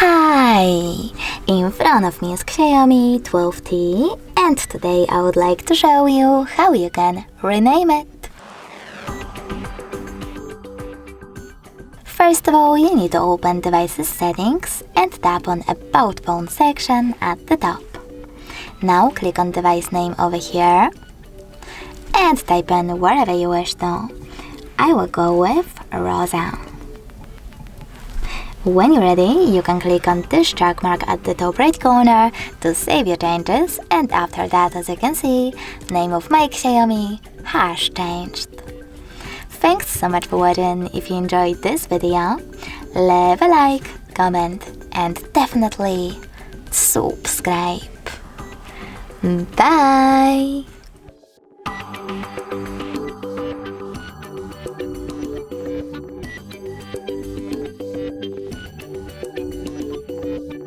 Hi! In front of me is XIAOMI 12T, and today I would like to show you how you can rename it. First of all, you need to open Devices Settings and tap on About Phone section at the top. Now click on device name over here and type in wherever you wish to. I will go with Rosa. When you're ready, you can click on this check mark at the top right corner to save your changes, and after that, as you can see, name of my XIAOMI has changed. Thanks so much for watching. If you enjoyed this video, leave a like, comment, and definitely subscribe. Bye!